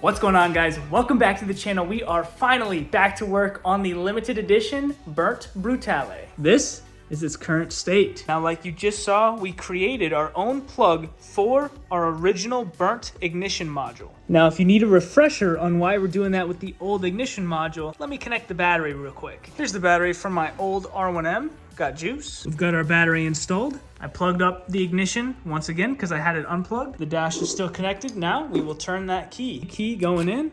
What's going on, guys? Welcome back to the channel. We are finally back to work on the limited edition burnt Brutale. This is its current state. Now, like you just saw, we created our own plug for our original burnt ignition module. Now, if you need a refresher on why we're doing that with the old ignition module, let me connect the battery real quick. Here's the battery from my old R1M. Got juice. We've got our battery installed. I plugged up the ignition once again because I had it unplugged. The dash is still connected. Now we will turn that key. Key going in.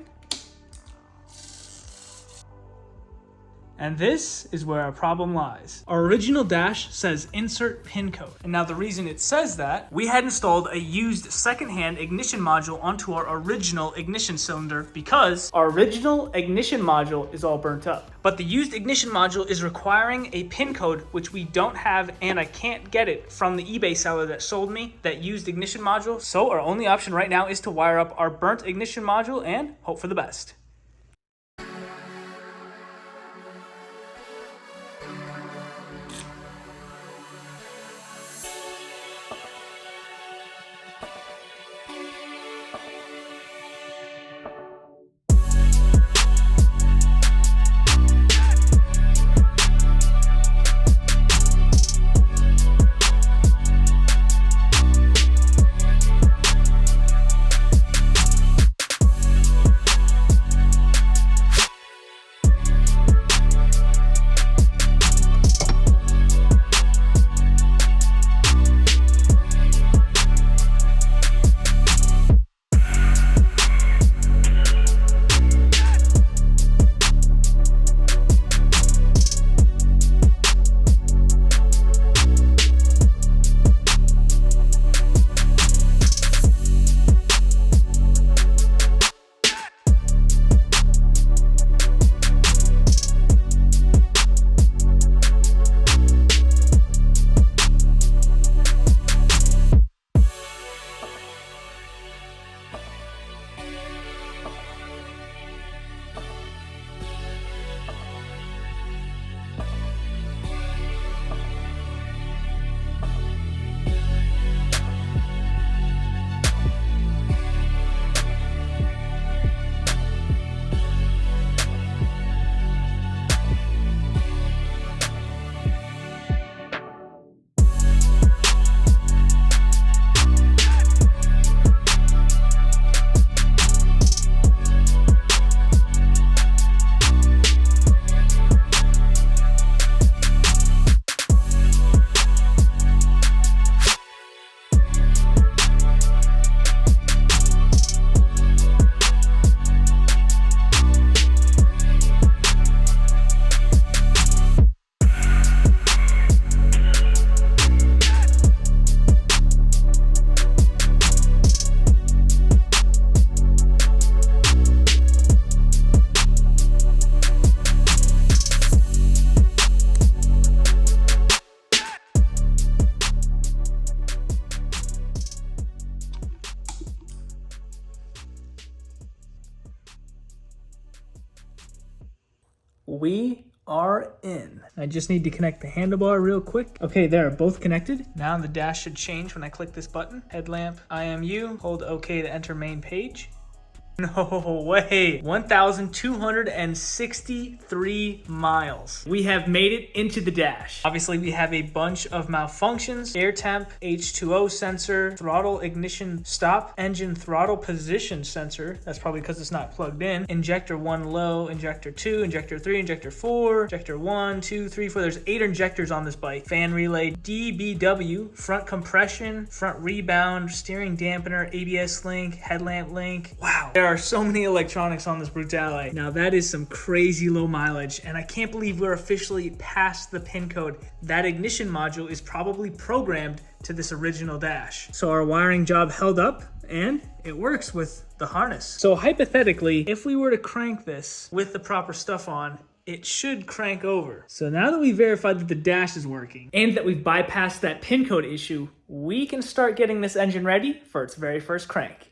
And this is where our problem lies. Our original dash says insert pin code. And now the reason it says that, we had installed a used secondhand ignition module onto our original ignition cylinder because our original ignition module is all burnt up. But the used ignition module is requiring a pin code, which we don't have, and I can't get it from the eBay seller that sold me that used ignition module. So our only option right now is to wire up our burnt ignition module and hope for the best. We are in. I just need to connect the handlebar real quick. Okay, they're both connected. Now the dash should change when I click this button. Headlamp, IMU, hold OK to enter main page. No way, 1,263 miles. We have made it into the dash. Obviously, we have a bunch of malfunctions. Air temp, H2O sensor, throttle ignition stop, engine throttle position sensor. That's probably because it's not plugged in. Injector 1 low, injector 2, injector 3, injector 4, injector 1, 2, 3, 4. There's 8 injectors on this bike. Fan relay, DBW, front compression, front rebound, steering dampener, ABS link, headlamp link. Wow. There are so many electronics on this Brutale. Now that is some crazy low mileage, and I can't believe we're officially past the pin code. That ignition module is probably programmed to this original dash. So our wiring job held up, and it works with the harness. So hypothetically, if we were to crank this with the proper stuff on, it should crank over. So now that we verified that the dash is working and that we've bypassed that pin code issue, we can start getting this engine ready for its very first crank.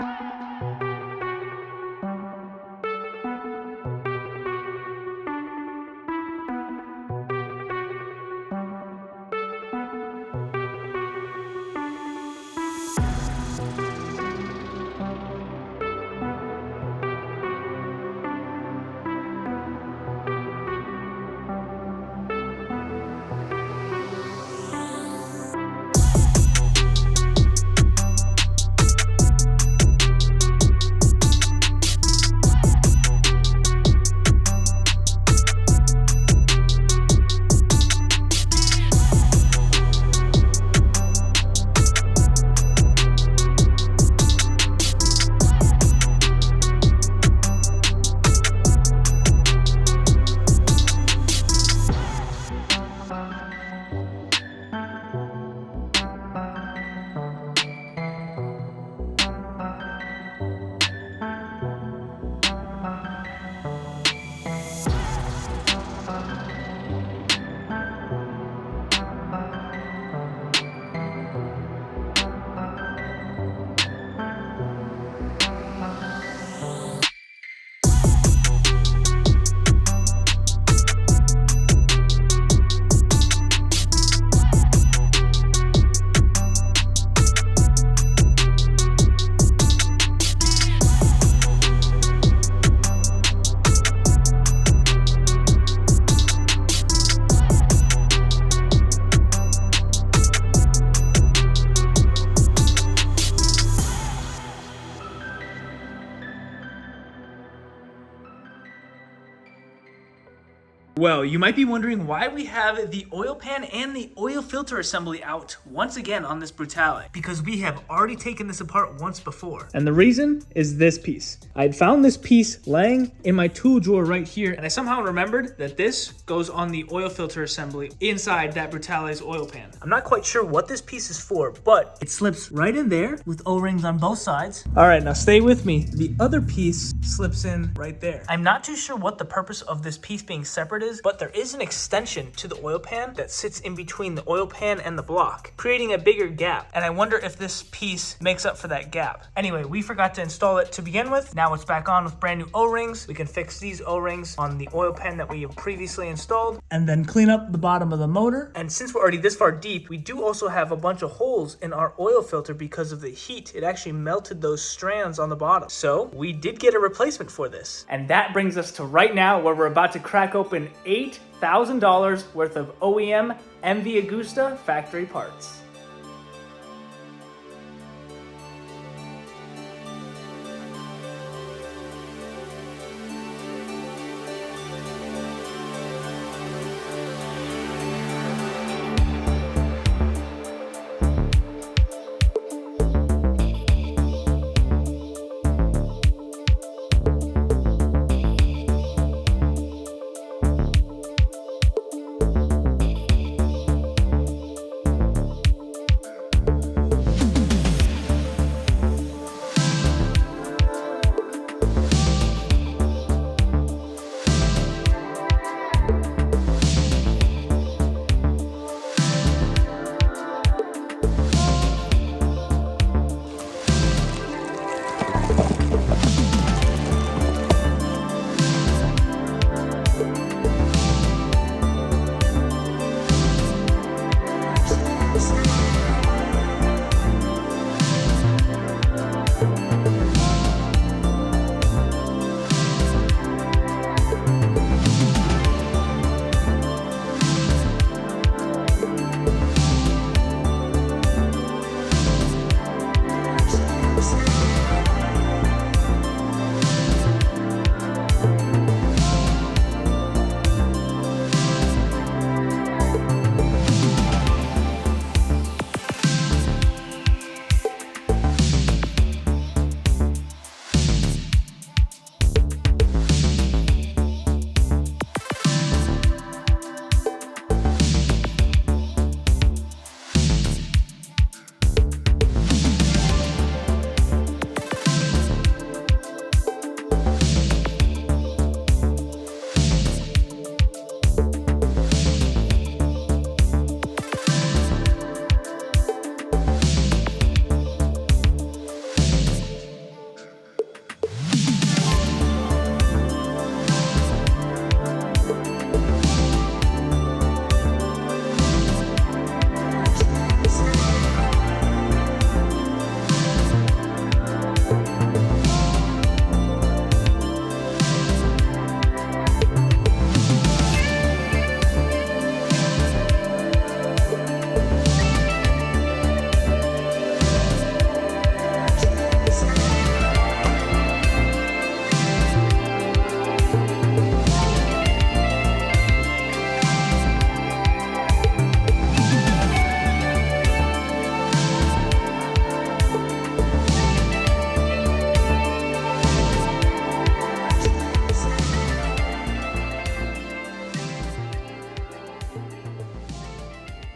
Well, you might be wondering why we have the oil pan and the oil filter assembly out once again on this Brutale. Because we have already taken this apart once before. And the reason is this piece. I had found this piece laying in my tool drawer right here, and I somehow remembered that this goes on the oil filter assembly inside that Brutale's oil pan. I'm not quite sure what this piece is for, but it slips right in there with O-rings on both sides. All right, now stay with me. The other piece slips in right there. I'm not too sure what the purpose of this piece being separate is, but there is an extension to the oil pan that sits in between the oil pan and the block, creating a bigger gap. And I wonder if this piece makes up for that gap. Anyway, we forgot to install it to begin with. Now it's back on with brand new O-rings. We can fix these O-rings on the oil pan that we have previously installed, and then clean up the bottom of the motor. And since we're already this far deep, we do also have a bunch of holes in our oil filter because of the heat. It actually melted those strands on the bottom. So we did get a replacement for this. And that brings us to right now, where we're about to crack open $8,000 worth of OEM MV Agusta factory parts.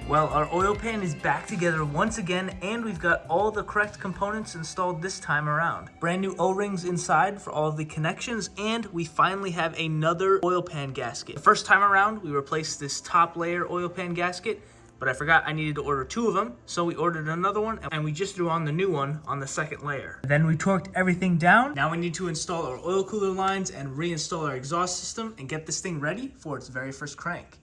Well, our oil pan is back together once again, and we've got all the correct components installed this time around. Brand new O-rings inside for all of the connections, and we finally have another oil pan gasket. The first time around, we replaced this top layer oil pan gasket, but I forgot I needed to order 2 of them, so we ordered another one, and we just threw on the new one on the second layer. Then we torqued everything down. Now we need to install our oil cooler lines and reinstall our exhaust system and get this thing ready for its very first crank.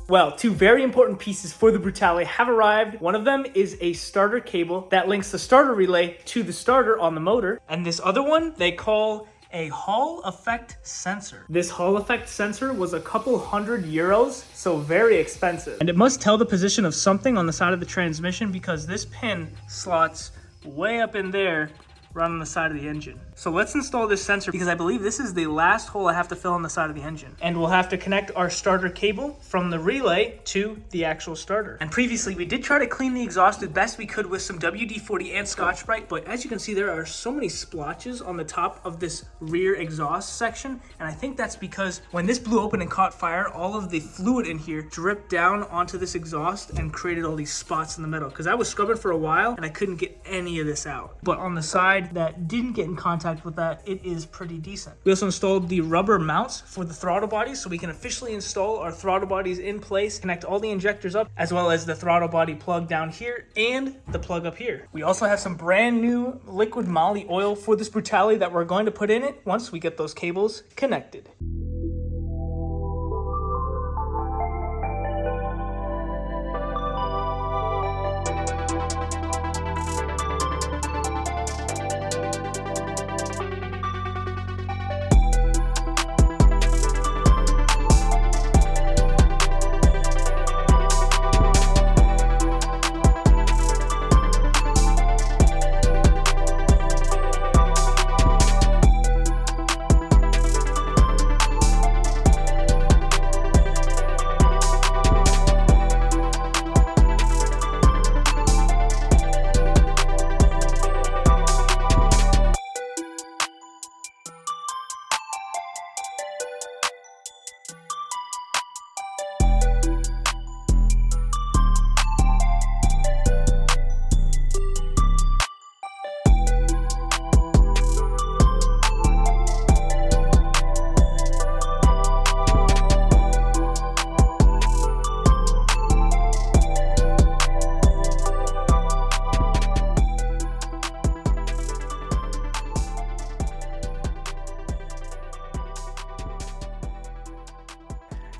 Well, two very important pieces for the Brutale have arrived. One of them is a starter cable that links the starter relay to the starter on the motor. And this other one they call a Hall effect sensor. This Hall effect sensor was a couple €100, so very expensive. And it must tell the position of something on the side of the transmission because this pin slots way up in there, right on the side of the engine. So let's install this sensor because I believe this is the last hole I have to fill on the side of the engine. And we'll have to connect our starter cable from the relay to the actual starter. And previously we did try to clean the exhaust the best we could with some WD-40 and Scotch-Brite, but as you can see there are so many splotches on the top of this rear exhaust section. And I think that's because when this blew open and caught fire, all of the fluid in here dripped down onto this exhaust and created all these spots in the middle. Because I was scrubbing for a while and I couldn't get any of this out. But on the side that didn't get in contact with that, it is pretty decent. We also installed the rubber mounts for the throttle bodies so we can officially install our throttle bodies in place, connect all the injectors up, as well as the throttle body plug down here and the plug up here. We also have some brand new liquid moly oil for this Brutale that we're going to put in it once we get those cables connected.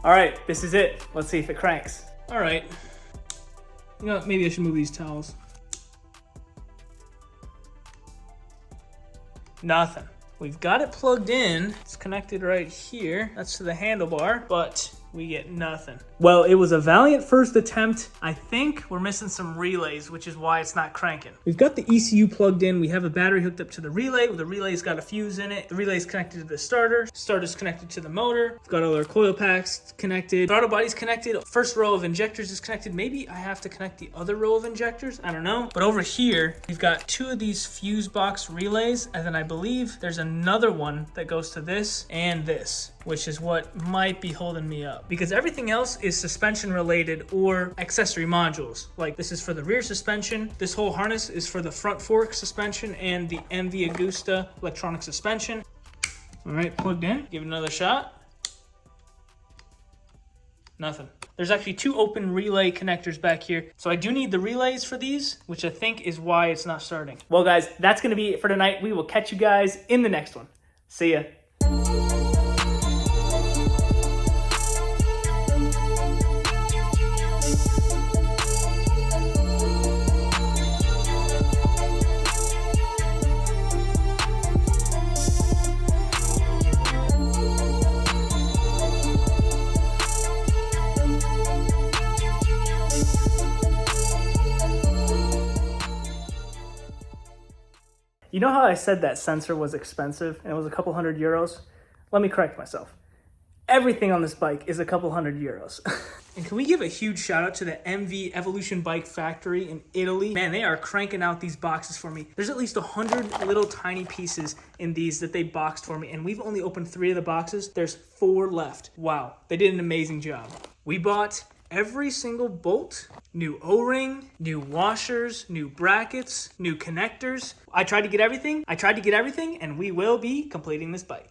All right, this is it. Let's see if it cranks. All right. You know what? Maybe I should move these towels. Nothing. We've got it plugged in. It's connected right here. That's to the handlebar, but we get nothing. Well, it was a valiant first attempt. I think we're missing some relays, which is why it's not cranking. We've got the ECU plugged in. We have a battery hooked up to the relay. The relay's got a fuse in it. The relay's connected to the starter. Starter's connected to the motor. We've got all our coil packs connected. Throttle body's connected. First row of injectors is connected. Maybe I have to connect the other row of injectors. I don't know. But over here, we've got two of these fuse box relays. And then I believe there's another one that goes to this and this, which is what might be holding me up. Because everything else is suspension related or accessory modules. Like this is for the rear suspension. This whole harness is for the front fork suspension and the MV Agusta electronic suspension. All right, plugged in. Give it another shot. Nothing. There's actually two open relay connectors back here. So I do need the relays for these, which I think is why it's not starting. Well guys, that's gonna be it for tonight. We will catch you guys in the next one. See ya. You know how I said that sensor was expensive and it was a couple €100? Let me correct myself. Everything on this bike is a couple €100. And can we give a huge shout out to the MV Evolution Bike Factory in Italy? Man, they are cranking out these boxes for me. There's at least 100 little tiny pieces in these that they boxed for me, and we've only opened 3 of the boxes. There's 4 left. Wow, they did an amazing job. We bought every single bolt, new O-ring, new washers, new brackets, new connectors. I tried to get everything, and we will be completing this bike.